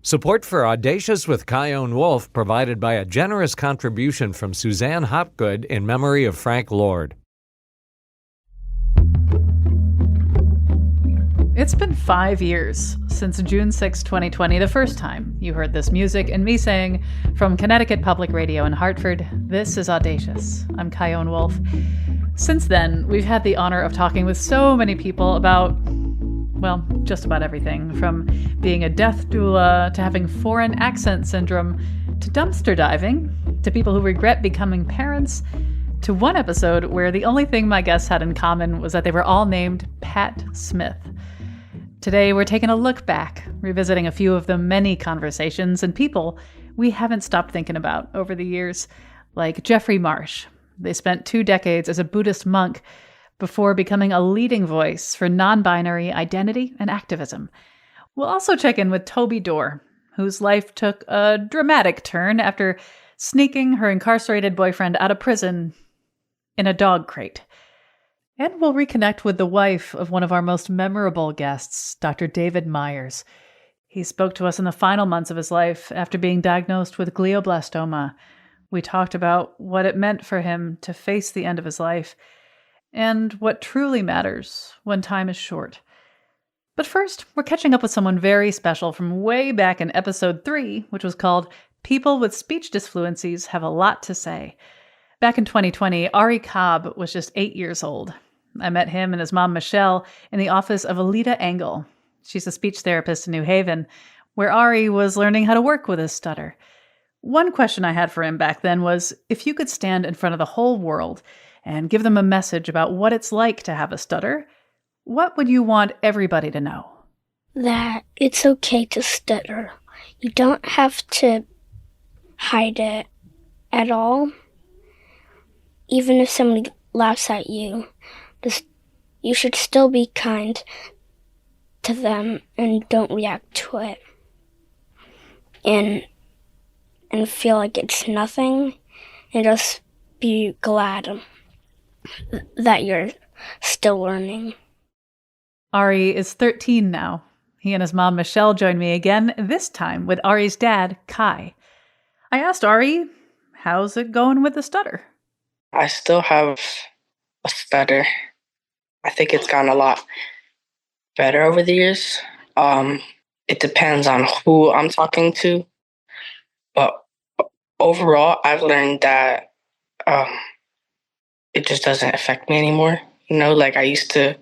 Support for Audacious with Kyone Wolf provided by a generous contribution from Suzanne Hopgood in memory of Frank Lord. It's been 5 years since June 6, 2020, the first time you heard this music and me saying, from Connecticut Public Radio in Hartford, this is Audacious. I'm Kyone Wolf. Since then, we've had the honor of talking with so many people about, well, just about everything, from being a death doula, to having foreign accent syndrome, to dumpster diving, to people who regret becoming parents, to one episode where the only thing my guests had in common was that they were all named Pat Smith. Today, we're taking a look back, revisiting a few of the many conversations and people we haven't stopped thinking about over the years, like Jeffrey Marsh. They spent 2 decades as a Buddhist monk before becoming a leading voice for non-binary identity and activism. We'll also check in with Toby Dorr, whose life took a dramatic turn after sneaking her incarcerated boyfriend out of prison in a dog crate. And we'll reconnect with the wife of one of our most memorable guests, Dr. David Meyers. He spoke to us in the final months of his life after being diagnosed with glioblastoma. We talked about what it meant for him to face the end of his life and what truly matters when time is short. But first, we're catching up with someone very special from way back in episode 3, which was called People with Speech Disfluencies Have a Lot to Say. Back in 2020, Ari Cobb was just 8 years old. I met him and his mom, Michelle, in the office of Alita Engel. She's a speech therapist in New Haven, where Ari was learning how to work with his stutter. One question I had for him back then was, if you could stand in front of the whole world and give them a message about what it's like to have a stutter, what would you want everybody to know? That it's okay to stutter. You don't have to hide it at all. Even if somebody laughs at you, you should still be kind to them and don't react to it. And feel like it's nothing, and just be glad that you're still learning. Ari is 13 now. He and his mom, Michelle, joined me again, this time with Ari's dad, Kai. I asked Ari, how's it going with the stutter? I still have a stutter. I think it's gotten a lot better over the years. It depends on who I'm talking to. But overall, I've learned that it just doesn't affect me anymore. You know, like I used to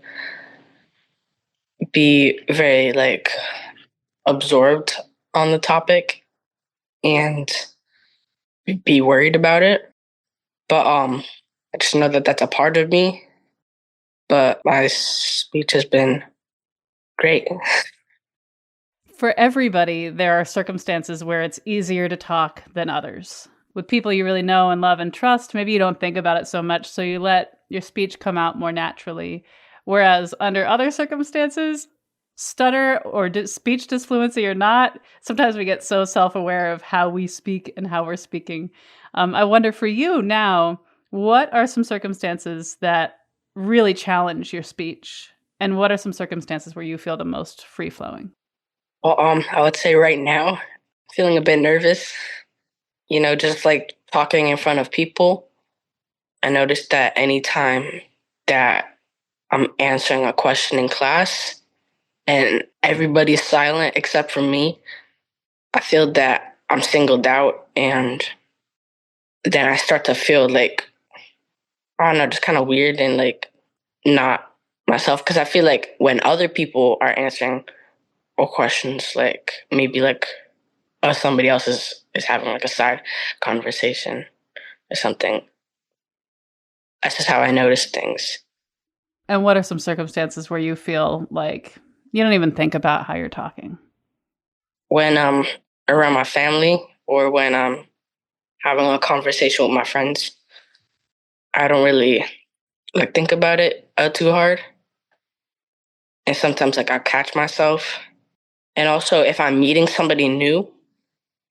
be very absorbed on the topic and be worried about it. But I just know that that's a part of me. But my speech has been great. For everybody, there are circumstances where it's easier to talk than others. With people you really know and love and trust, maybe you don't think about it so much, so you let your speech come out more naturally. Whereas under other circumstances, stutter or speech disfluency or not, sometimes we get so self-aware of how we speak and how we're speaking. I wonder for you now, what are some circumstances that really challenge your speech? And what are some circumstances where you feel the most free-flowing? Well, I would say right now, feeling a bit nervous, you know, just like talking in front of people. I noticed that anytime that I'm answering a question in class and everybody's silent except for me, I feel that I'm singled out, and then I start to feel like, I don't know, just kind of weird and not myself. Because I feel like when other people are answering or questions, maybe somebody else is having a side conversation or something. That's just how I notice things. And what are some circumstances where you feel like you don't even think about how you're talking? When I'm around my family or when I'm having a conversation with my friends, I don't really think about it too hard. And sometimes I catch myself. And also, if I'm meeting somebody new,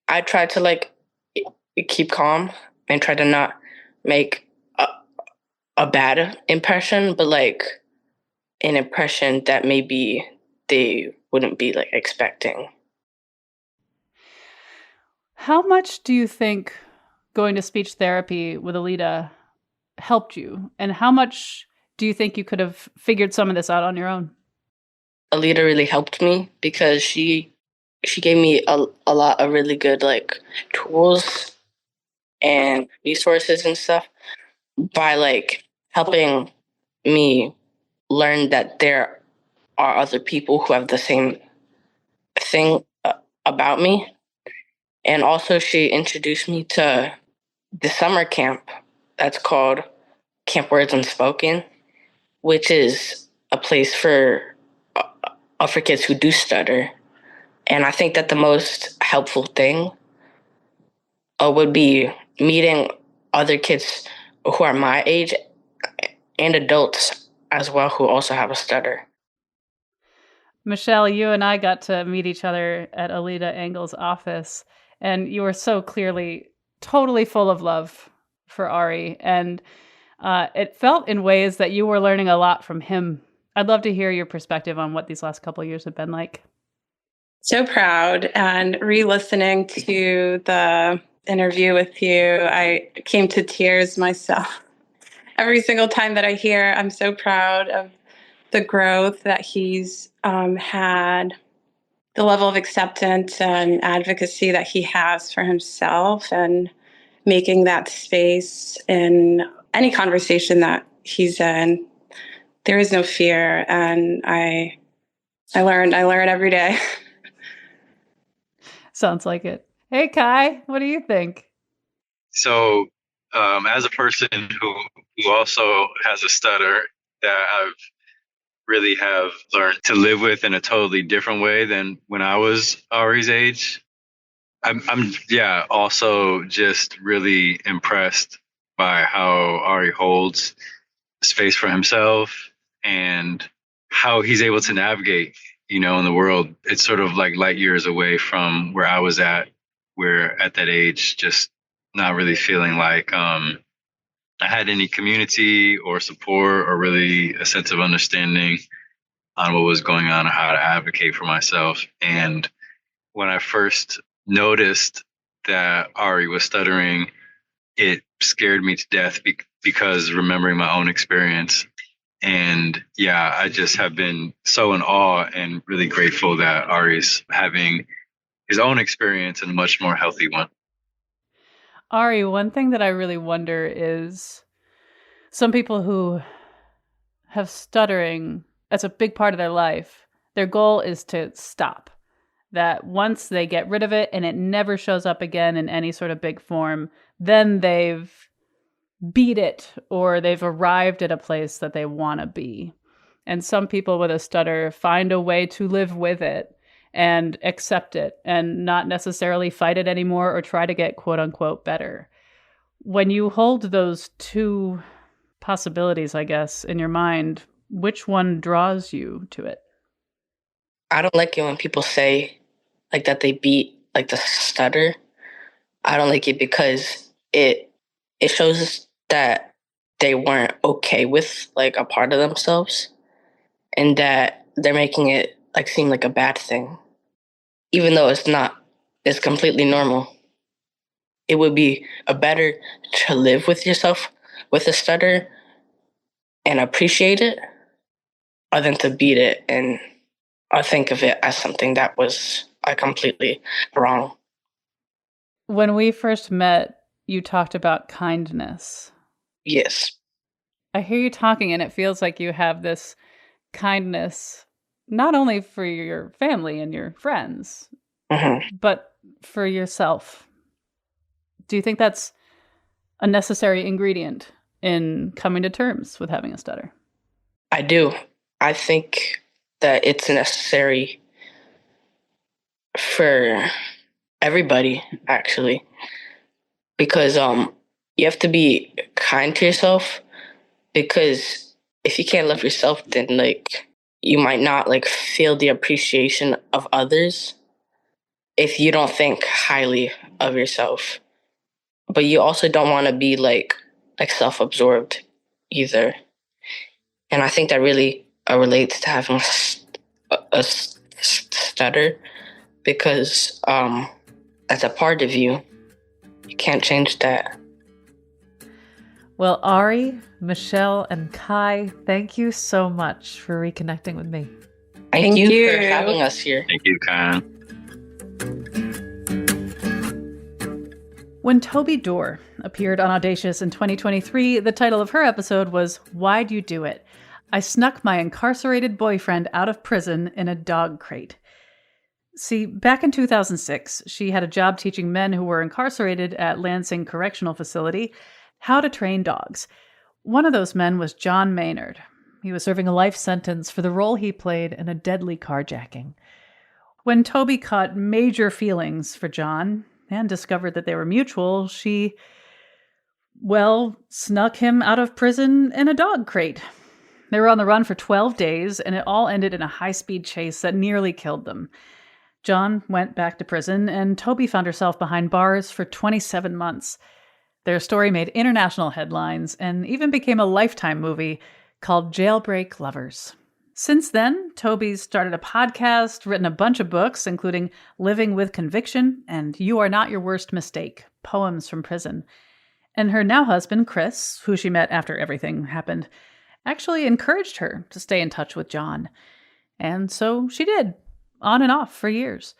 I try to keep calm and try to not make a bad impression, but an impression that maybe they wouldn't be expecting. How much do you think going to speech therapy with Alita helped you? And how much do you think you could have figured some of this out on your own? Alita really helped me because she gave me a lot of really good like tools and resources and stuff by like helping me learn that there are other people who have the same thing about me. And also she introduced me to the summer camp that's called Camp Words Unspoken, which is a place for kids who do stutter. And I think that the most helpful thing would be meeting other kids who are my age and adults as well who also have a stutter. Michelle, you and I got to meet each other at Alita Engel's office, and you were so clearly totally full of love for Ari. And it felt in ways that you were learning a lot from him. I'd love to hear your perspective on what these last couple of years have been like. So proud, and re-listening to the interview with you, I came to tears myself. Every single time that I hear, I'm so proud of the growth that he's had, the level of acceptance and advocacy that he has for himself, and making that space in any conversation that he's in. There is no fear, and I learn every day. Sounds like it. Hey, Kai, what do you think? So, as a person who also has a stutter that I've really have learned to live with in a totally different way than when I was Ari's age, I'm also just really impressed by how Ari holds space for himself and how he's able to navigate, in the world. It's sort of like light years away from where I was at, where at that age, just not really feeling like I had any community or support or really a sense of understanding on what was going on or how to advocate for myself. And when I first noticed that Ari was stuttering, it scared me to death because remembering my own experience. And yeah, I just have been so in awe and really grateful that Ari's having his own experience and a much more healthy one. Ari, one thing that I really wonder is some people who have stuttering as a big part of their life, their goal is to stop. That once they get rid of it and it never shows up again in any sort of big form, then they've beat it or they've arrived at a place that they want to be. And some people with a stutter find a way to live with it and accept it and not necessarily fight it anymore or try to get quote unquote better. When you hold those two possibilities, I guess, in your mind, which one draws you to it? I don't like it when people say like that they beat like the stutter. I don't like it because it shows that they weren't okay with like a part of themselves and that they're making it like seem like a bad thing. Even though it's not, it's completely normal. It would be better to live with yourself with a stutter and appreciate it than to beat it and think of it as something that was completely wrong. When we first met, you talked about kindness. Yes. I hear you talking and it feels like you have this kindness, not only for your family and your friends, but for yourself. Do you think that's a necessary ingredient in coming to terms with having a stutter? I do. I think that it's necessary for everybody, actually, because you have to be kind to yourself, because if you can't love yourself, then like you might not like feel the appreciation of others if you don't think highly of yourself. But you also don't want to be like self-absorbed either. And I think that really relates to having a stutter, because That's a part of you. You can't change that. Well, Ari, Michelle, and Kai, thank you so much for reconnecting with me. Thank you for having us here. Thank you, Kyle. When Toby Dorr appeared on Audacious in 2023, the title of her episode was Why'd You Do It? I Snuck My Incarcerated Boyfriend Out of Prison in a Dog Crate. See, back in 2006, she had a job teaching men who were incarcerated at Lansing Correctional Facility how to train dogs. One of those men was John Maynard. He was serving a life sentence for the role he played in a deadly carjacking. When Toby caught major feelings for John and discovered that they were mutual, she, snuck him out of prison in a dog crate. They were on the run for 12 days, and it all ended in a high-speed chase that nearly killed them. John went back to prison, and Toby found herself behind bars for 27 months. Their story made international headlines and even became a Lifetime movie called Jailbreak Lovers. Since then, Toby's started a podcast, written a bunch of books, including Living with Conviction and You Are Not Your Worst Mistake, Poems from Prison. And her now husband, Chris, who she met after everything happened, actually encouraged her to stay in touch with John. And so she did, on and off for years.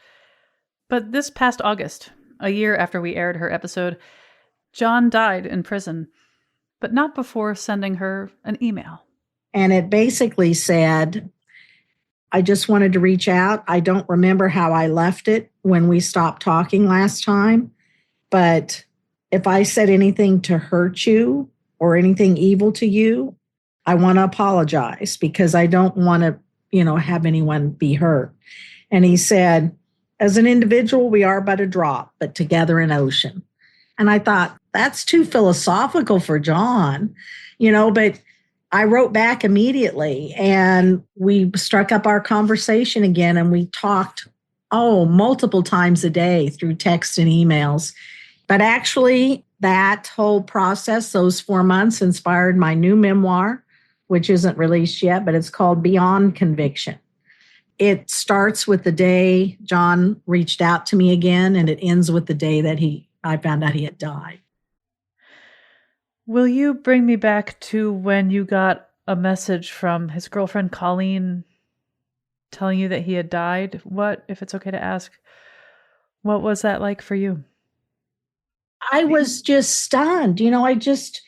But this past August, a year after we aired her episode, John died in prison, but not before sending her an email. And it basically said, I just wanted to reach out. I don't remember how I left it when we stopped talking last time, but if I said anything to hurt you or anything evil to you, I want to apologize because I don't want to, have anyone be hurt. And he said, as an individual, we are but a drop, but together an ocean. And I thought, that's too philosophical for John, but I wrote back immediately and we struck up our conversation again. And we talked, multiple times a day through text and emails. But actually, that whole process, those 4 months, inspired my new memoir, which isn't released yet, but it's called Beyond Conviction. It starts with the day John reached out to me again, and it ends with the day that I found out he had died. Will you bring me back to when you got a message from his girlfriend, Colleen, telling you that he had died? What, if it's okay to ask, what was that like for you? I was just stunned. I just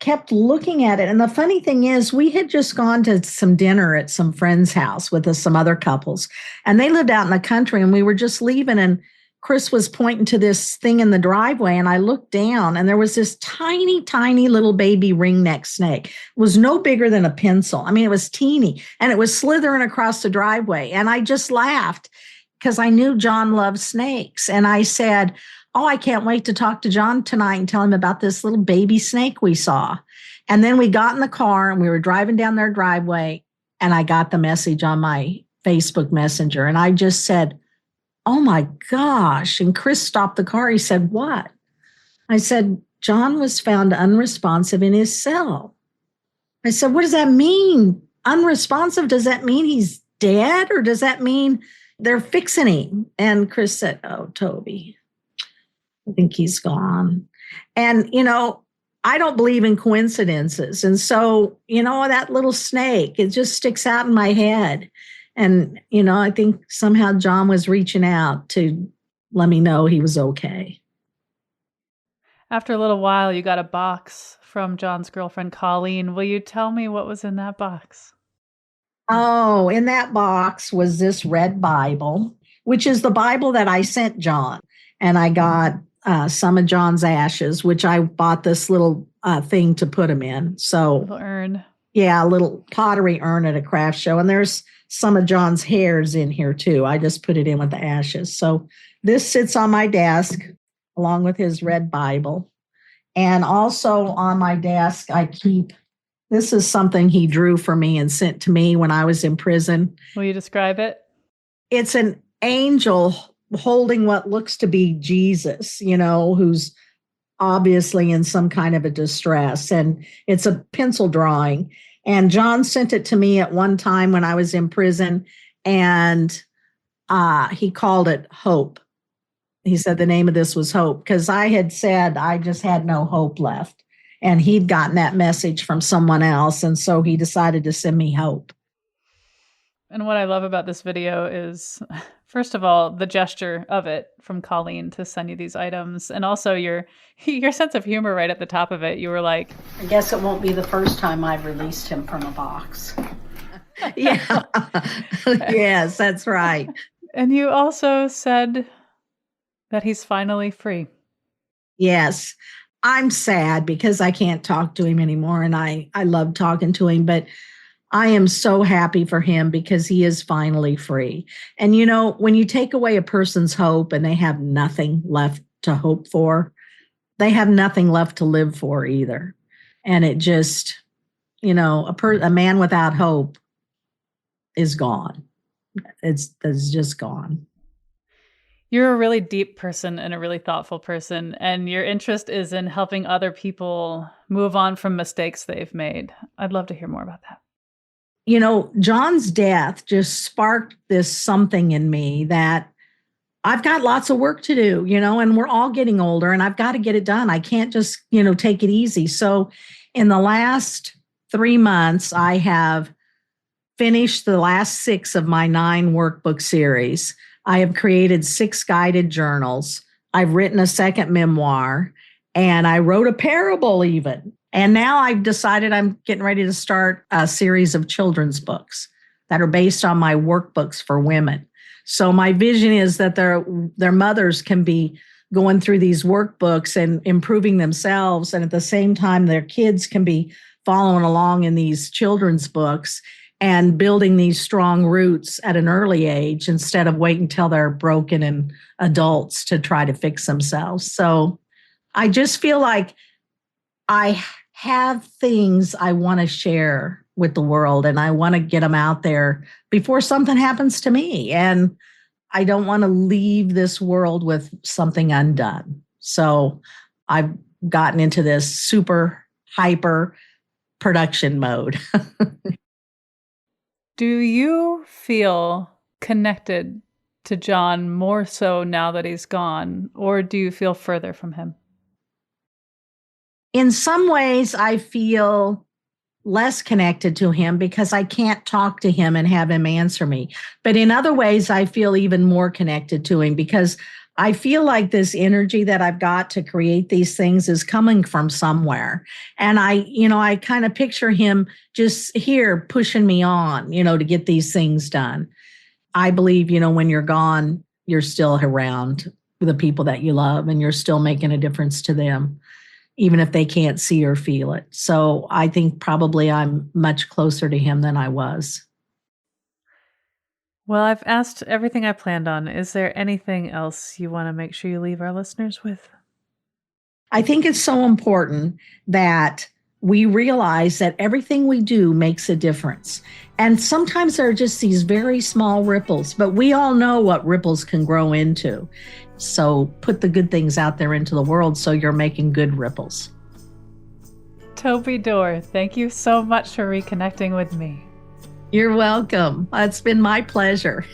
kept looking at it. And the funny thing is, we had just gone to some dinner at some friend's house with some other couples, and they lived out in the country, and we were just leaving, and Chris was pointing to this thing in the driveway, and I looked down, and there was this tiny, tiny little baby ringneck snake. It was no bigger than a pencil. I mean, it was teeny, and it was slithering across the driveway. And I just laughed because I knew John loved snakes. And I said, I can't wait to talk to John tonight and tell him about this little baby snake we saw. And then we got in the car, and we were driving down their driveway, and I got the message on my Facebook Messenger, and I just said, oh my gosh. And Chris stopped the car. He said, what? I said, John was found unresponsive in his cell. I said, what does that mean? Unresponsive? Does that mean he's dead, or does that mean they're fixing him? And Chris said, oh, Toby, I think he's gone. And, I don't believe in coincidences. And so, that little snake, it just sticks out in my head. And, I think somehow John was reaching out to let me know he was okay. After a little while, you got a box from John's girlfriend, Colleen. Will you tell me what was in that box? Oh, in that box was this red Bible, which is the Bible that I sent John. And I got some of John's ashes, which I bought this little thing to put him in. So, little urn. Yeah, a little pottery urn at a craft show. And there's some of John's hairs in here too. I just put it in with the ashes. So this sits on my desk along with his red Bible. And also on my desk, this is something he drew for me and sent to me when I was in prison. Will you describe it? It's an angel holding what looks to be Jesus, who's obviously in some kind of a distress. And it's a pencil drawing. And John sent it to me at one time when I was in prison, and he called it Hope. He said the name of this was Hope, because I had said I just had no hope left. And he'd gotten that message from someone else. And so he decided to send me Hope. And what I love about this video is, first of all, the gesture of it from Colleen to send you these items. And also your sense of humor right at the top of it. You were like, I guess it won't be the first time I've released him from a box. Yeah. Yes, that's right. And you also said that he's finally free. Yes. I'm sad because I can't talk to him anymore. And I love talking to him, but I am so happy for him because he is finally free. And, you know, when you take away a person's hope and they have nothing left to hope for, they have nothing left to live for either. And it just, you know, a man without hope is gone. It's just gone. You're a really deep person and a really thoughtful person, and your interest is in helping other people move on from mistakes they've made. I'd love to hear more about that. You know, John's death just sparked this something in me that I've got lots of work to do, you know, and we're all getting older and I've got to get it done. I can't just, you know, take it easy. So in the last 3 months, I have finished the last 6 of my 9 workbook series. I have created 6 guided journals. I've written a second memoir, and I wrote a parable even. And now I've decided I'm getting ready to start a series of children's books that are based on my workbooks for women. So my vision is that their mothers can be going through these workbooks and improving themselves. And at the same time, their kids can be following along in these children's books and building these strong roots at an early age instead of waiting until they're broken and adults to try to fix themselves. So I just feel like I have things I want to share with the world, and I want to get them out there before something happens to me. And I don't want to leave this world with something undone. So I've gotten into this super hyper production mode. Do you feel connected to John more so now that he's gone, or do you feel further from him? In some ways, I feel less connected to him because I can't talk to him and have him answer me. But in other ways, I feel even more connected to him because I feel like this energy that I've got to create these things is coming from somewhere. And I kind of picture him just here pushing me on, to get these things done. I believe, when you're gone, you're still around the people that you love and you're still making a difference to them, even if they can't see or feel it. So I think probably I'm much closer to him than I was. Well, I've asked everything I planned on. Is there anything else you want to make sure you leave our listeners with? I think it's so important that we realize that everything we do makes a difference. And sometimes there are just these very small ripples, but we all know what ripples can grow into. So put the good things out there into the world so you're making good ripples. Toby Dorr, thank you so much for reconnecting with me. You're welcome. It's been my pleasure.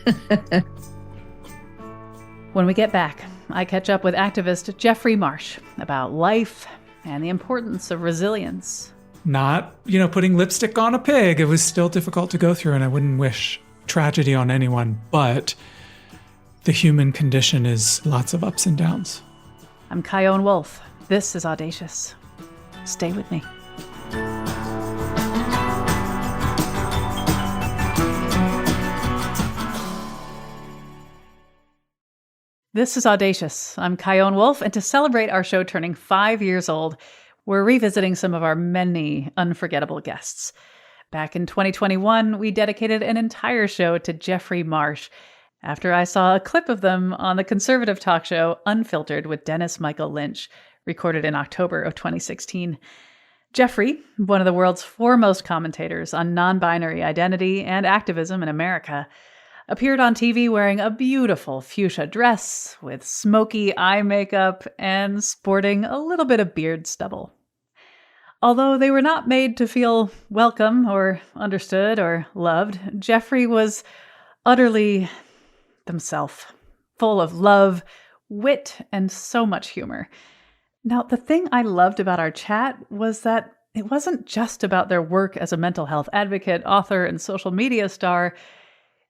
When we get back, I catch up with activist Jeffrey Marsh about life and the importance of resilience. Not, putting lipstick on a pig. It was still difficult to go through, and I wouldn't wish tragedy on anyone, but the human condition is lots of ups and downs. I'm Kyone Wolf. This is Audacious. Stay with me. This is Audacious. I'm Kyone Wolf, and to celebrate our show turning 5 years old, we're revisiting some of our many unforgettable guests. Back in 2021, we dedicated an entire show to Jeffrey Marsh after I saw a clip of them on the conservative talk show Unfiltered with Dennis Michael Lynch, recorded in October of 2016. Jeffrey, one of the world's foremost commentators on non-binary identity and activism in America, appeared on TV wearing a beautiful fuchsia dress with smoky eye makeup and sporting a little bit of beard stubble. Although they were not made to feel welcome or understood or loved, Jeffrey was utterly themselves, full of love, wit, and so much humor. Now, the thing I loved about our chat was that it wasn't just about their work as a mental health advocate, author, and social media star.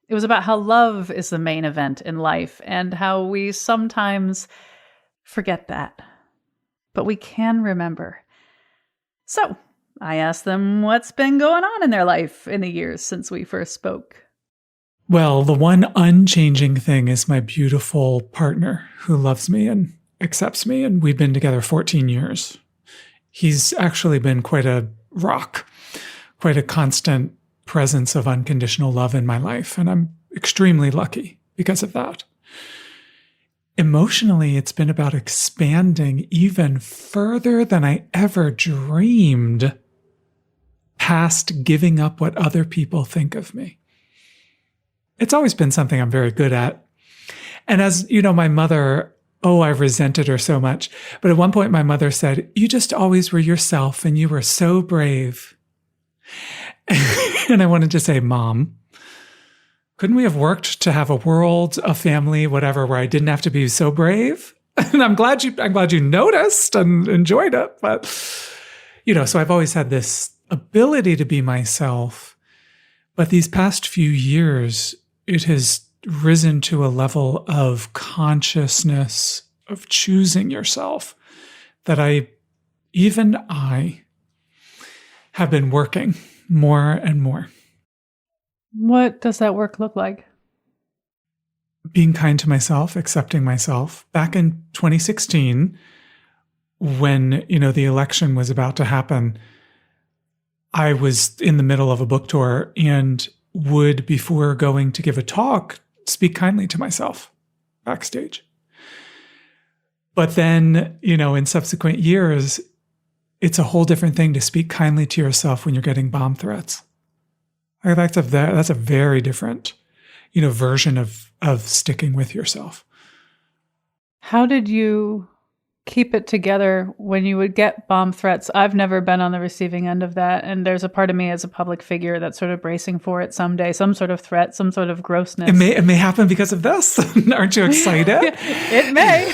It was about how love is the main event in life and how we sometimes forget that. But we can remember. So I asked them what's been going on in their life in the years since we first spoke. Well, the one unchanging thing is my beautiful partner who loves me and accepts me, and we've been together 14 years. He's actually been quite a rock, quite a constant presence of unconditional love in my life, and I'm extremely lucky because of that. Emotionally, it's been about expanding even further than I ever dreamed past giving up what other people think of me. It's always been something I'm very good at. And as you know, my mother, I resented her so much. But at one point, my mother said, "You just always were yourself and you were so brave." And I wanted to say, Mom, couldn't we have worked to have a world, a family, whatever, where I didn't have to be so brave? And I'm glad you noticed and enjoyed it. But, so I've always had this ability to be myself. But these past few years, it has risen to a level of consciousness, of choosing yourself, that I have been working more and more. What does that work look like? Being kind to myself, accepting myself. Back in 2016, when, the election was about to happen, I was in the middle of a book tour and would, before going to give a talk, speak kindly to myself backstage. But then, in subsequent years, it's a whole different thing to speak kindly to yourself when you're getting bomb threats. That's a very different, version of sticking with yourself. How did you keep it together when you would get bomb threats? I've never been on the receiving end of that. And there's a part of me as a public figure that's sort of bracing for it someday, some sort of threat, some sort of grossness. It may happen because of this. Aren't you excited? It may.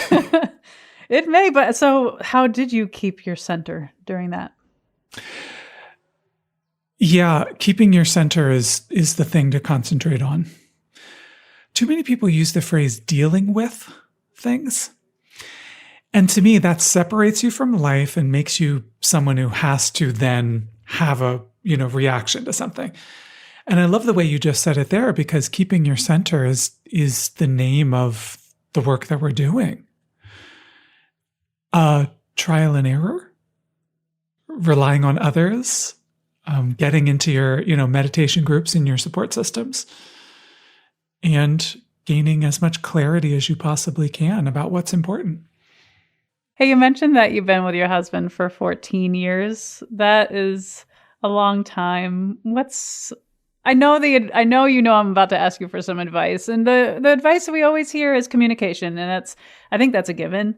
It may. But so how did you keep your center during that? Yeah, keeping your center is the thing to concentrate on. Too many people use the phrase dealing with things. And to me, that separates you from life and makes you someone who has to then have a, reaction to something. And I love the way you just said it there, because keeping your center is the name of the work that we're doing. Trial and error, relying on others, getting into your, meditation groups and your support systems, and gaining as much clarity as you possibly can about what's important. Hey, you mentioned that you've been with your husband for 14 years. That is a long time. I know I'm about to ask you for some advice. And the advice that we always hear is communication. And I think that's a given.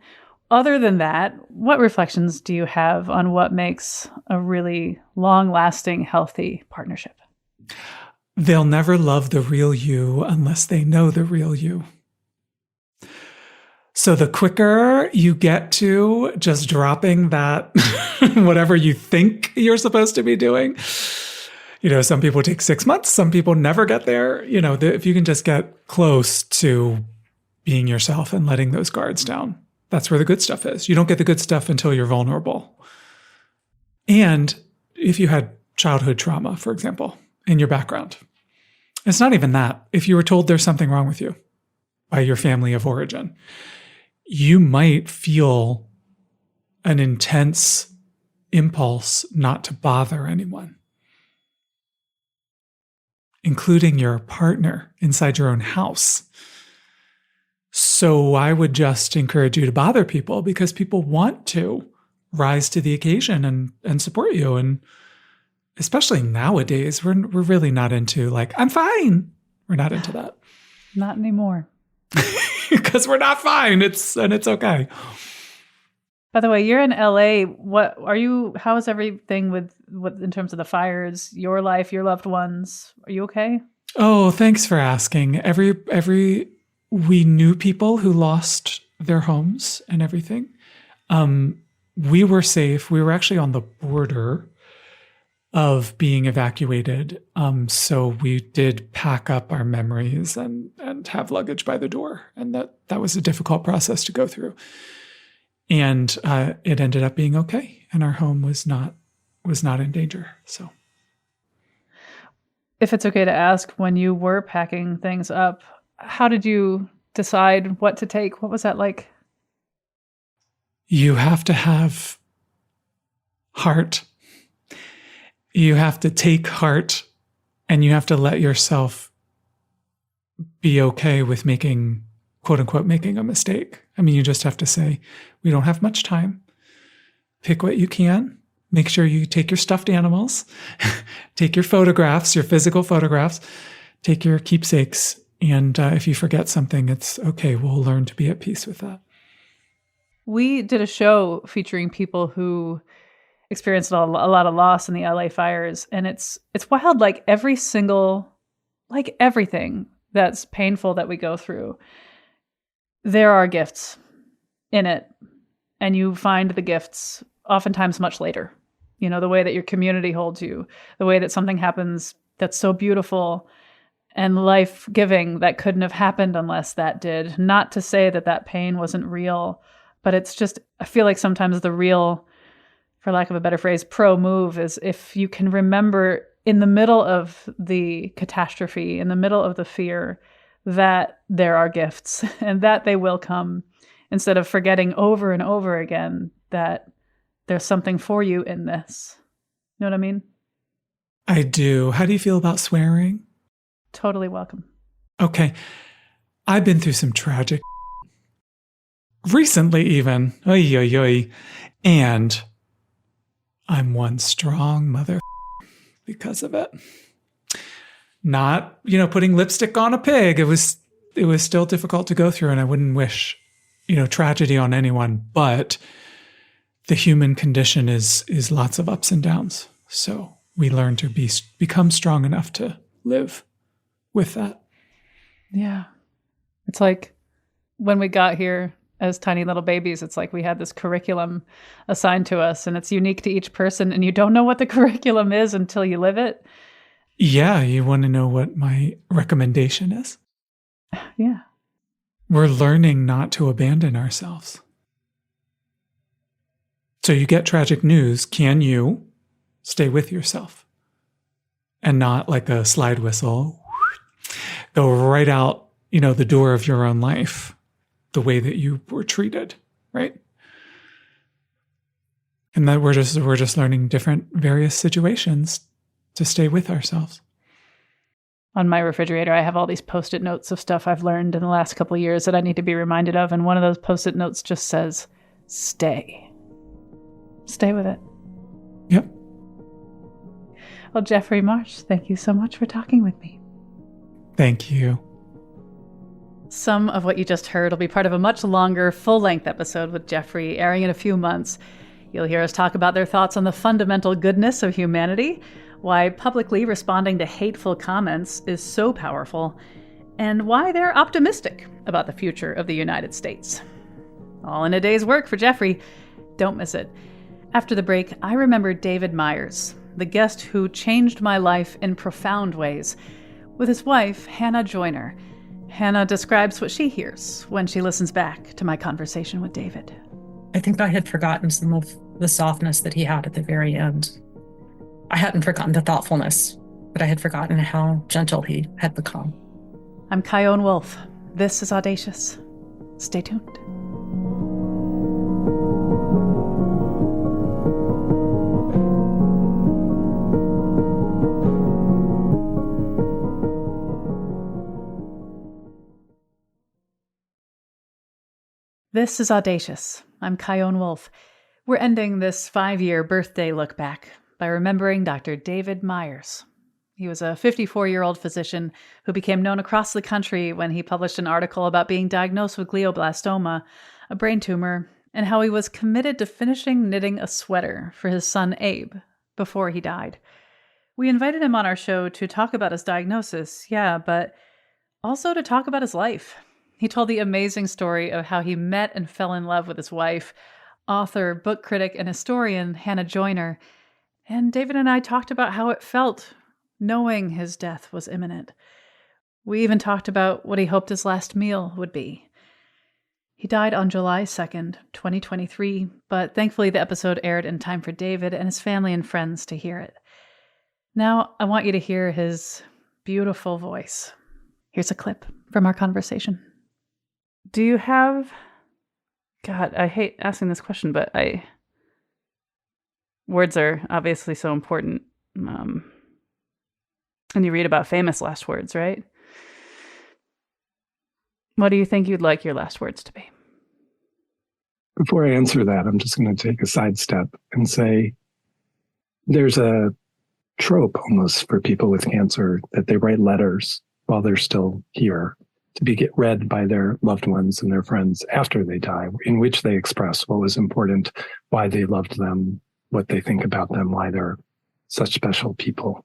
Other than that, what reflections do you have on what makes a really long-lasting, healthy partnership? They'll never love the real you unless they know the real you. So the quicker you get to just dropping that, whatever you think you're supposed to be doing, some people take 6 months, some people never get there. If you can just get close to being yourself and letting those guards down, that's where the good stuff is. You don't get the good stuff until you're vulnerable. And if you had childhood trauma, for example, in your background, it's not even that. If you were told there's something wrong with you by your family of origin, you might feel an intense impulse not to bother anyone, including your partner inside your own house. So I would just encourage you to bother people, because people want to rise to the occasion and support you. And especially nowadays, we're really not into I'm fine. We're not into that. Not anymore. Because we're not fine. It's okay. By the way, you're in LA. How is everything with in terms of the fires, your life, your loved ones? Are you okay? Oh, thanks for asking. We knew people who lost their homes and everything. We were safe. We were actually on the border of being evacuated. So we did pack up our memories and have luggage by the door. And that was a difficult process to go through. And it ended up being okay. And our home was not in danger. So if it's okay to ask, when you were packing things up, how did you decide what to take? What was that like? You have to have heart. You have to take heart, and you have to let yourself be okay with making, quote unquote, making a mistake. I mean, you just have to say, we don't have much time. Pick what you can. Make sure you take your stuffed animals, take your photographs, your physical photographs, take your keepsakes. And if you forget something, it's okay. We'll learn to be at peace with that. We did a show featuring people who experienced a lot of loss in the LA fires. And it's wild, like everything that's painful that we go through, there are gifts in it. And you find the gifts oftentimes much later. You know, the way that your community holds you, the way that something happens that's so beautiful and life-giving that couldn't have happened unless that did. Not to say that pain wasn't real, but it's just, I feel like sometimes the real, for lack of a better phrase, pro move is if you can remember in the middle of the catastrophe, in the middle of the fear, that there are gifts and that they will come, instead of forgetting over and over again that there's something for you in this. You know what I mean? I do. How do you feel about swearing? Totally welcome. Okay. I've been through some tragic recently even. Oy, oy, oy. And I'm one strong mother because of it. Not, putting lipstick on a pig. It was still difficult to go through, and I wouldn't wish, tragedy on anyone, but the human condition is lots of ups and downs. So we learn to become strong enough to live with that. Yeah. It's like when we got here as tiny little babies, it's like we had this curriculum assigned to us, and it's unique to each person, and you don't know what the curriculum is until you live it. Yeah, you want to know what my recommendation is? Yeah. We're learning not to abandon ourselves. So you get tragic news, can you stay with yourself and not like a slide whistle, go right out, the door of your own life, the way that you were treated, right? And that we're just learning various situations to stay with ourselves. On my refrigerator, I have all these Post-it notes of stuff I've learned in the last couple of years that I need to be reminded of. And one of those Post-it notes just says, stay. Stay with it. Yep. Well, Jeffrey Marsh, thank you so much for talking with me. Thank you. Some of what you just heard will be part of a much longer, full-length episode with Jeffrey, airing in a few months. You'll hear us talk about their thoughts on the fundamental goodness of humanity, why publicly responding to hateful comments is so powerful, and why they're optimistic about the future of the United States. All in a day's work for Jeffrey. Don't miss it. After the break, I remember David Meyers, the guest who changed my life in profound ways, with his wife, Hannah Joyner. Hannah describes what she hears when she listens back to my conversation with David. I think I had forgotten some of the softness that he had at the very end. I hadn't forgotten the thoughtfulness, but I had forgotten how gentle he had become. I'm Kyone Wolf. This is Audacious. Stay tuned. This is Audacious. I'm Kyone Wolf. We're ending this 5-year birthday look back by remembering Dr. David Meyers. He was a 54-year-old physician who became known across the country when he published an article about being diagnosed with glioblastoma, a brain tumor, and how he was committed to finishing knitting a sweater for his son Abe before he died. We invited him on our show to talk about his diagnosis, but also to talk about his life. He told the amazing story of how he met and fell in love with his wife, author, book critic, and historian Hannah Joyner. And David and I talked about how it felt knowing his death was imminent. We even talked about what he hoped his last meal would be. He died on July 2nd, 2023, but thankfully the episode aired in time for David and his family and friends to hear it. Now, I want you to hear his beautiful voice. Here's a clip from our conversation. Do you have... God, I hate asking this question, but words are obviously so important. And you read about famous last words, right? What do you think you'd like your last words to be? Before I answer that, I'm just going to take a sidestep and say there's a trope almost for people with cancer that they write letters while they're still here to get read by their loved ones and their friends after they die, in which they express what was important, why they loved them, what they think about them, why they're such special people.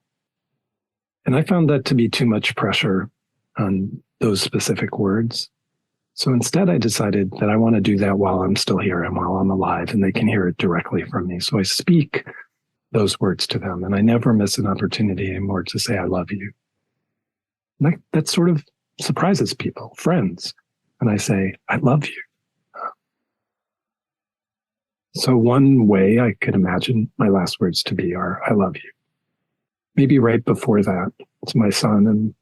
And I found that to be too much pressure on those specific words. So instead, I decided that I want to do that while I'm still here and while I'm alive, and they can hear it directly from me. So I speak those words to them, and I never miss an opportunity anymore to say, I love you. And that sort of surprises people, friends. And I say, I love you. So one way I could imagine my last words to be are, I love you. Maybe right before that, to my son and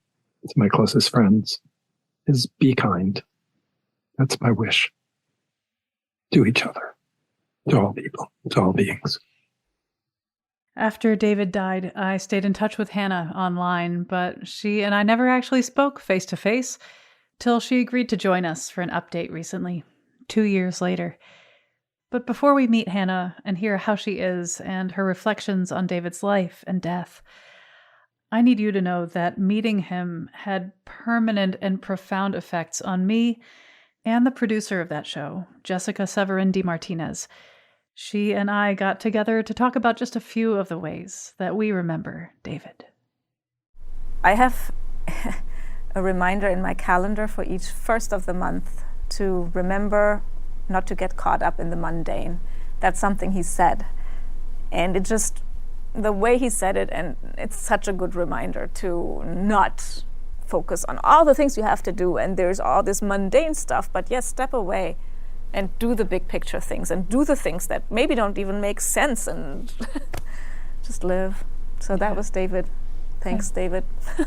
to my closest friends, is be kind. That's my wish. To each other, to all people, to all beings. After David died, I stayed in touch with Hannah online, but she and I never actually spoke face-to-face till she agreed to join us for an update recently, 2 years later. But before we meet Hannah and hear how she is and her reflections on David's life and death, I need you to know that meeting him had permanent and profound effects on me and the producer of that show, Jessica Severin DeMartinez. She and I got together to talk about just a few of the ways that we remember David. I have a reminder in my calendar for each first of the month to remember not to get caught up in the mundane. That's something he said. And it just, the way he said it, and it's such a good reminder to not focus on all the things you have to do, and there's all this mundane stuff, but yes, step away and do the big picture things and do the things that maybe don't even make sense and just live. So that was David. Thanks, David.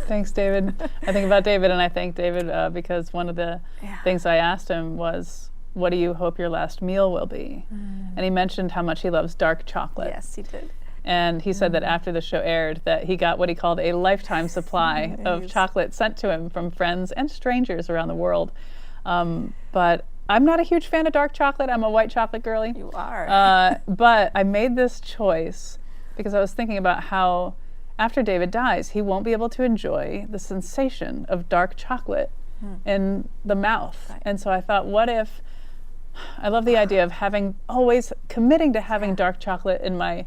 Thanks, David. I think about David and I thank David because one of the things I asked him was, what do you hope your last meal will be? And he mentioned how much he loves dark chocolate. Yes, he did. And he said that after the show aired that he got what he called a lifetime supply of chocolate sent to him from friends and strangers around the world. But I'm not a huge fan of dark chocolate. I'm a white chocolate girly. You are. But I made this choice because I was thinking about how after David dies, he won't be able to enjoy the sensation of dark chocolate in the mouth. Right. And so I thought, what if, I love the idea of always committing to having dark chocolate in my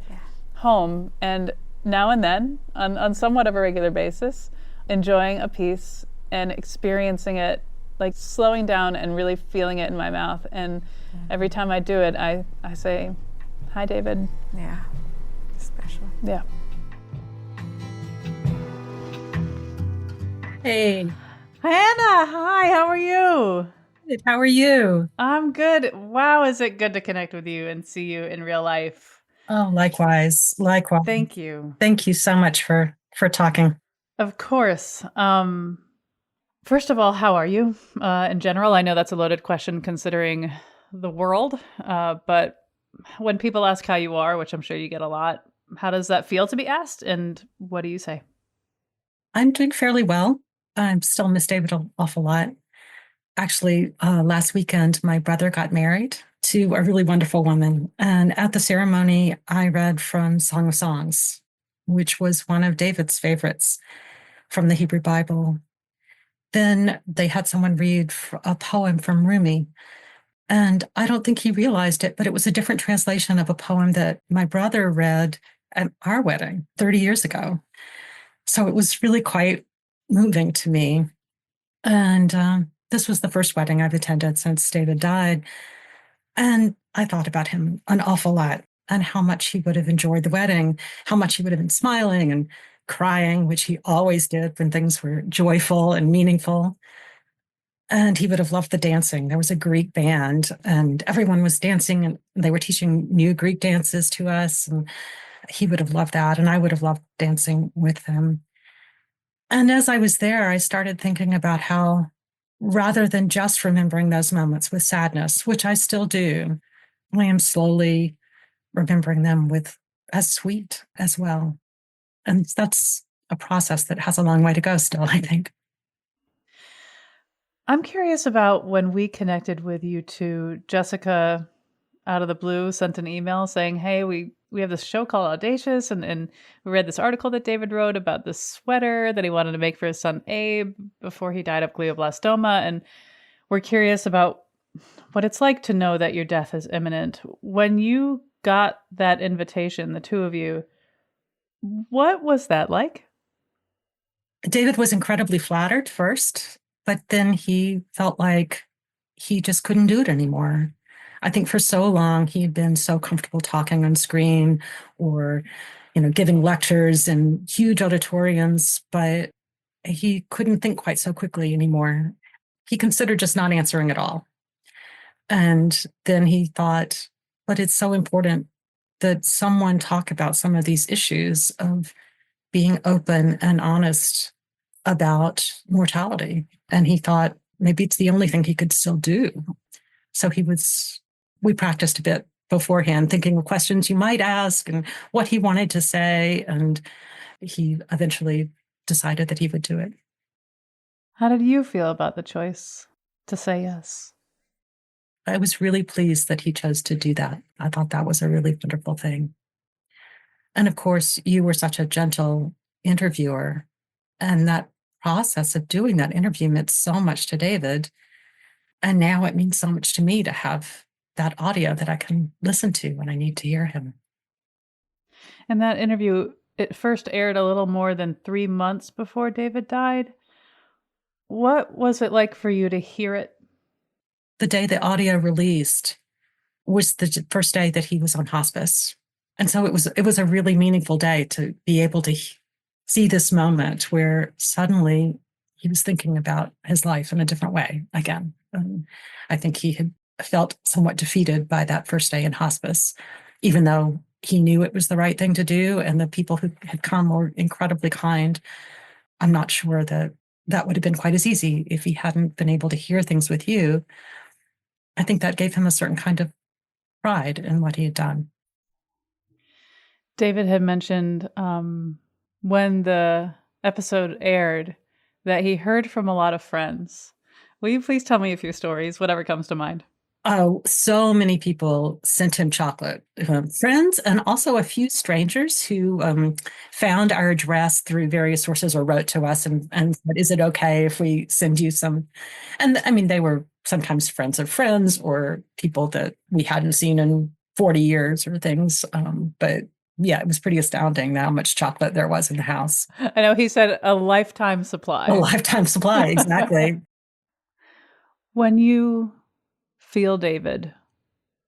home, and now and then, on somewhat of a regular basis, enjoying a piece and experiencing it, like slowing down and really feeling it in my mouth. And every time I do it, I say, hi, David. Yeah, special. Yeah. Hey. Hannah, hi, how are you? Good. How are you? I'm good. Wow, is it good to connect with you and see you in real life. Oh, likewise. Likewise. Thank you. Thank you so much for talking. Of course. First of all, how are you in general? I know that's a loaded question considering the world, but when people ask how you are, which I'm sure you get a lot, how does that feel to be asked, and what do you say? I'm doing fairly well. I still miss David an awful lot. Actually, last weekend, my brother got married to a really wonderful woman. And at the ceremony, I read from Song of Songs, which was one of David's favorites from the Hebrew Bible. Then they had someone read a poem from Rumi. And I don't think he realized it, but it was a different translation of a poem that my brother read at our wedding 30 years ago. So it was really quite moving to me. And This was the first wedding I've attended since David died. And I thought about him an awful lot and how much he would have enjoyed the wedding, how much he would have been smiling and crying, which he always did when things were joyful and meaningful. And he would have loved the dancing. There was a Greek band and everyone was dancing and they were teaching new Greek dances to us. And he would have loved that. And I would have loved dancing with him. And as I was there, I started thinking about how rather than just remembering those moments with sadness, which I still do, I am slowly remembering them with as sweet as well. And that's a process that has a long way to go still, I think. I'm curious about when we connected with you two. Jessica, out of the blue, sent an email saying, hey, we have this show called Audacious, and we read this article that David wrote about this sweater that he wanted to make for his son Abe before he died of glioblastoma. And we're curious about what it's like to know that your death is imminent. When you got that invitation, the two of you, what was that like? David was incredibly flattered first, but then he felt like he just couldn't do it anymore. I think for so long he had been so comfortable talking on screen or, giving lectures in huge auditoriums, but he couldn't think quite so quickly anymore. He considered just not answering at all. And then he thought, but it's so important that someone talk about some of these issues of being open and honest about mortality. And he thought maybe it's the only thing he could still do. So we practiced a bit beforehand, thinking of questions you might ask and what he wanted to say. And he eventually decided that he would do it. How did you feel about the choice to say yes? I was really pleased that he chose to do that. I thought that was a really wonderful thing. And of course, you were such a gentle interviewer. And that process of doing that interview meant so much to David. And now it means so much to me to have that audio that I can listen to when I need to hear him. And that interview, it first aired a little more than 3 months before David died. What was it like for you to hear it? The day the audio released was the first day that he was on hospice. And so it was a really meaningful day to be able to see this moment where suddenly he was thinking about his life in a different way again. I think he had felt somewhat defeated by that first day in hospice, even though he knew it was the right thing to do. And the people who had come were incredibly kind. I'm not sure that would have been quite as easy if he hadn't been able to hear things with you. I think that gave him a certain kind of pride in what he had done. David had mentioned when the episode aired that he heard from a lot of friends. Will you please tell me a few stories, whatever comes to mind? Oh, so many people sent him chocolate. Friends and also a few strangers who found our address through various sources or wrote to us and said, is it okay if we send you some? And I mean, they were sometimes friends of friends or people that we hadn't seen in 40 years or things. But yeah, it was pretty astounding how much chocolate there was in the house. I know he said a lifetime supply. A lifetime supply, exactly. When you feel David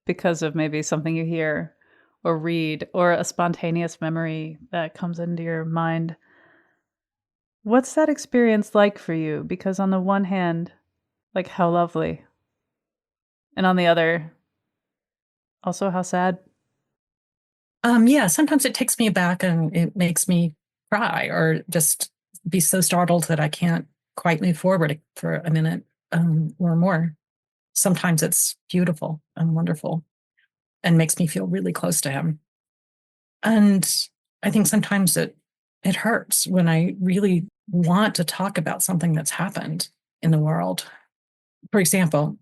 because of maybe something you hear or read or a spontaneous memory that comes into your mind, what's that experience like for you? Because on the one hand, like how lovely. And on the other, also how sad. Yeah, sometimes it takes me aback and it makes me cry or just be so startled that I can't quite move forward for a minute or more. Sometimes it's beautiful and wonderful and makes me feel really close to him. And I think sometimes it hurts when I really want to talk about something that's happened in the world. For example,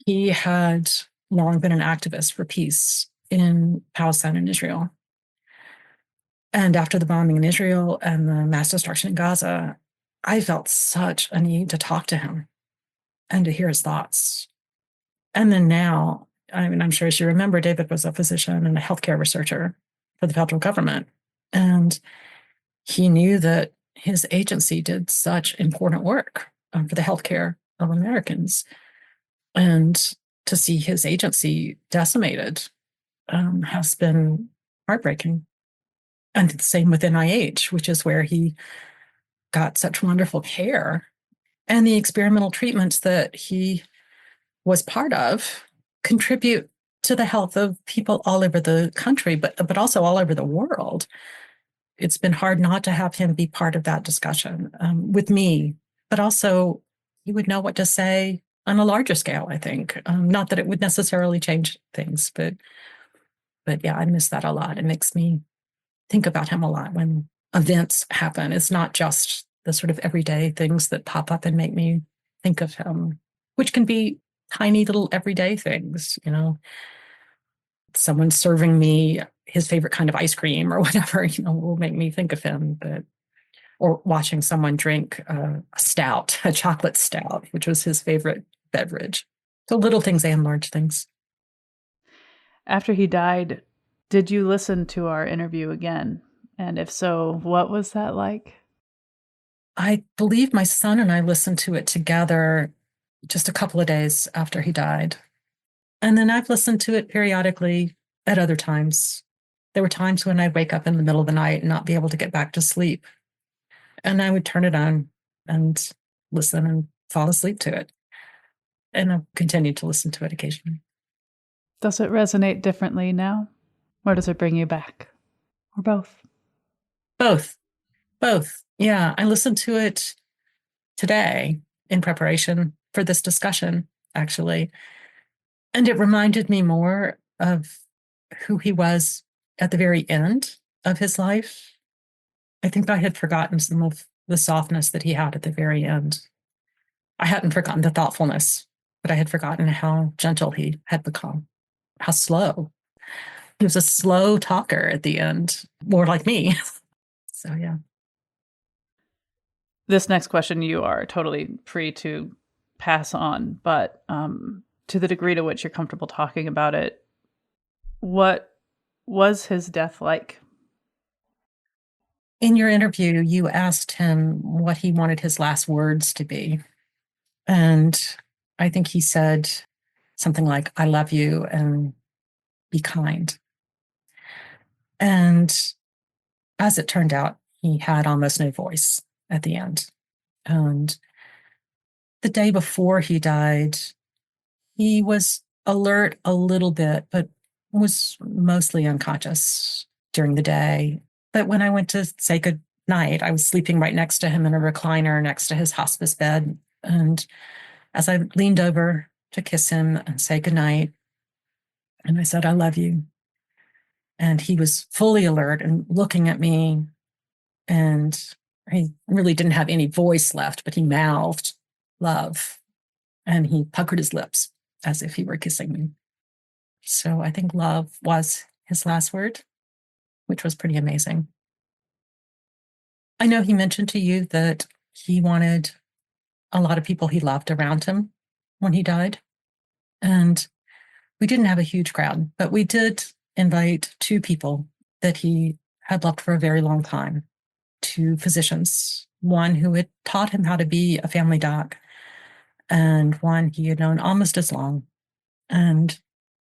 he had long been an activist for peace in Palestine and Israel. And after the bombing in Israel and the mass destruction in Gaza, I felt such a need to talk to him and to hear his thoughts. And then now, I mean, I'm sure as you remember, David was a physician and a healthcare researcher for the federal government. And he knew that his agency did such important work for the healthcare of Americans. And to see his agency decimated has been heartbreaking. And the same with NIH, which is where he got such wonderful care. And the experimental treatments that he was part of contribute to the health of people all over the country, but also all over the world. It's been hard not to have him be part of that discussion with me, but also he would know what to say on a larger scale, I think. Not that it would necessarily change things, but yeah, I miss that a lot. It makes me think about him a lot when events happen. It's not just the sort of everyday things that pop up and make me think of him, which can be tiny little everyday things, someone serving me his favorite kind of ice cream or whatever, will make me think of him. Or watching someone drink a stout, a chocolate stout, which was his favorite beverage. So little things and large things. After he died, did you listen to our interview again? And if so, what was that like? I believe my son and I listened to it together just a couple of days after he died. And then I've listened to it periodically at other times. There were times when I'd wake up in the middle of the night and not be able to get back to sleep. And I would turn it on and listen and fall asleep to it. And I've continued to listen to it occasionally. Does it resonate differently now? Or does it bring you back? Or both? Both. Yeah, I listened to it today in preparation for this discussion, actually. And it reminded me more of who he was at the very end of his life. I think I had forgotten some of the softness that he had at the very end. I hadn't forgotten the thoughtfulness, but I had forgotten how gentle he had become, how slow. He was a slow talker at the end, more like me. So, yeah. This next question you are totally free to pass on, but to the degree to which you're comfortable talking about it, what was his death like? In your interview, you asked him what he wanted his last words to be. And I think he said something like, "I love you and be kind." And as it turned out, he had almost no voice at the end. And the day before he died, he was alert a little bit, but was mostly unconscious during the day. But when I went to say good night, I was sleeping right next to him in a recliner next to his hospice bed. And as I leaned over to kiss him and say good night, and I said, "I love you." And he was fully alert and looking at me, and he really didn't have any voice left, but he mouthed love, and he puckered his lips as if he were kissing me. So I think love was his last word, which was pretty amazing. I know he mentioned to you that he wanted a lot of people he loved around him when he died. And we didn't have a huge crowd, but we did invite two people that he had loved for a very long time, two physicians, one who had taught him how to be a family doc, and one he had known almost as long. And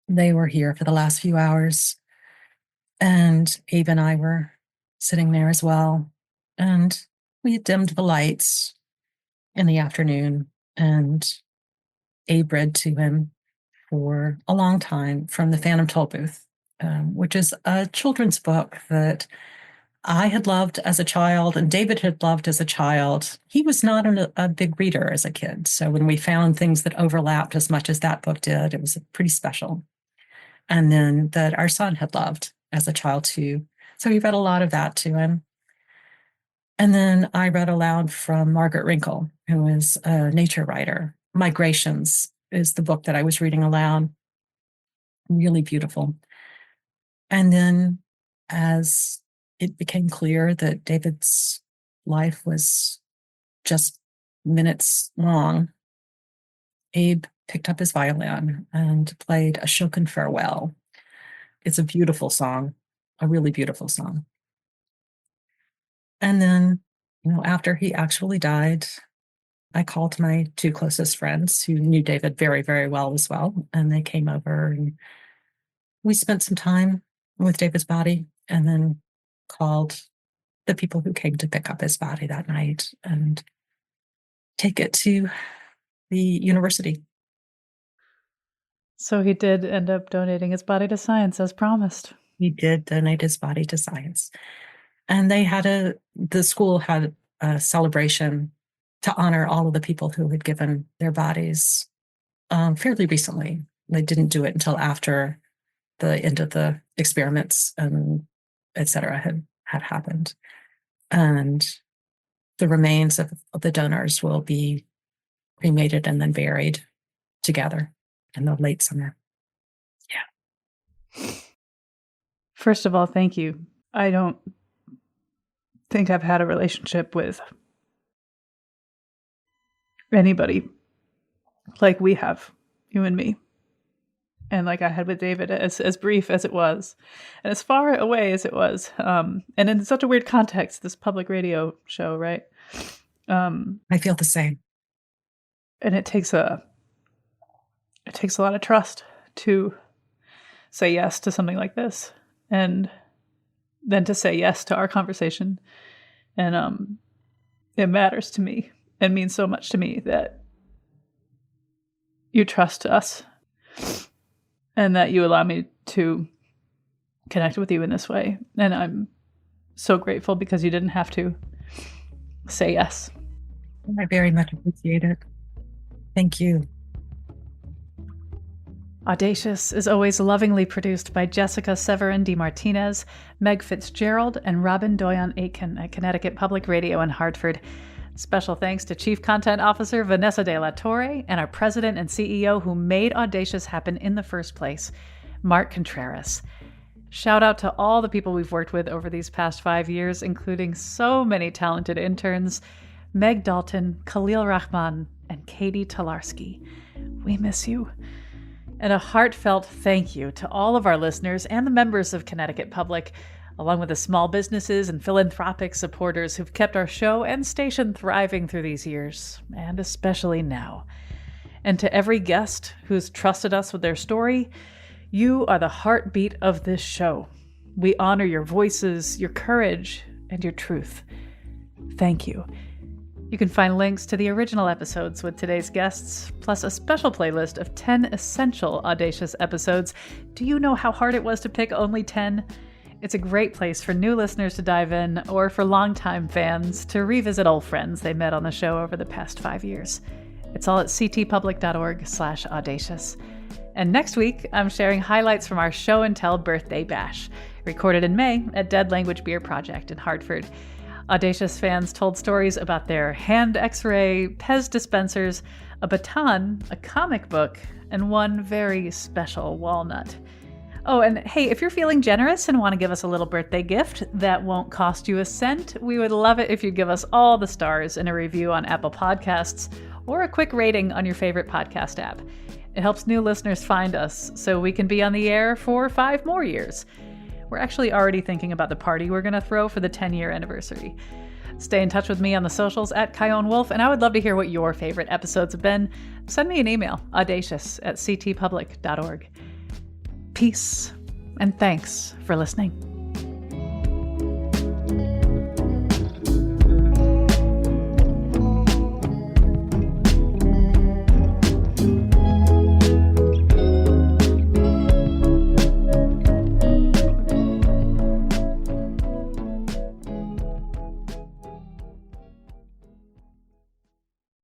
they were here for the last few hours. And Abe and I were sitting there as well. And we had dimmed the lights in the afternoon, and Abe read to him for a long time from the Phantom Tollbooth, which is a children's book that I had loved as a child and David had loved as a child. He was not a big reader as a kid. So when we found things that overlapped as much as that book did, it was pretty special. And then that our son had loved as a child too. So we read a lot of that to him. And then I read aloud from Margaret Rinkle, who is a nature writer. Migrations is the book that I was reading aloud. Really beautiful. And then as it became clear that David's life was just minutes long, Abe picked up his violin and played A Shoken Farewell. It's a beautiful song, a really beautiful song. And then, after he actually died, I called my two closest friends who knew David very, very well as well. And they came over and we spent some time with David's body, and then called the people who came to pick up his body that night and take it to the university. So he did end up donating his body to science as promised. He did donate his body to science. And the school had a celebration to honor all of the people who had given their bodies fairly recently. They didn't do it until after the end of the experiments and et cetera had happened. And the remains of the donors will be cremated and then buried together in the late summer. Yeah. First of all, thank you. I don't think I've had a relationship with anybody like we have, you and me. And like I had with David, as brief as it was, and as far away as it was, and in such a weird context, this public radio show, right? I feel the same. And it takes a lot of trust to say yes to something like this, and then to say yes to our conversation. And it matters to me and means so much to me that you trust us and that you allow me to connect with you in this way. And I'm so grateful because you didn't have to say yes. I very much appreciate it. Thank you. Audacious is always lovingly produced by Jessica Severin DeMartinez, Meg Fitzgerald, and Robin Doyon Aitken at Connecticut Public Radio in Hartford. Special thanks to Chief Content Officer Vanessa De La Torre and our President and CEO who made Audacious happen in the first place, Mark Contreras. Shout out to all the people we've worked with over these past 5 years, including so many talented interns, Meg Dalton, Khalil Rahman, and Katie Tolarski. We miss you. And a heartfelt thank you to all of our listeners and the members of Connecticut Public, along with the small businesses and philanthropic supporters who've kept our show and station thriving through these years, and especially now. And to every guest who's trusted us with their story, you are the heartbeat of this show. We honor your voices, your courage, and your truth. Thank you. You can find links to the original episodes with today's guests, plus a special playlist of 10 essential Audacious episodes. Do you know how hard it was to pick only 10? It's a great place for new listeners to dive in, or for longtime fans to revisit old friends they met on the show over the past 5 years. It's all at ctpublic.org/audacious. And next week, I'm sharing highlights from our show and tell birthday bash, recorded in May at Dead Language Beer Project in Hartford. Audacious fans told stories about their hand x-ray, Pez dispensers, a baton, a comic book, and one very special walnut. Oh, and hey, if you're feeling generous and want to give us a little birthday gift that won't cost you a cent, we would love it if you'd give us all the stars in a review on Apple Podcasts or a quick rating on your favorite podcast app. It helps new listeners find us so we can be on the air for 5 more years. We're actually already thinking about the party we're going to throw for the 10-year anniversary. Stay in touch with me on the socials at Kyone Wolf, and I would love to hear what your favorite episodes have been. Send me an email, audacious@ctpublic.org. Peace, and thanks for listening.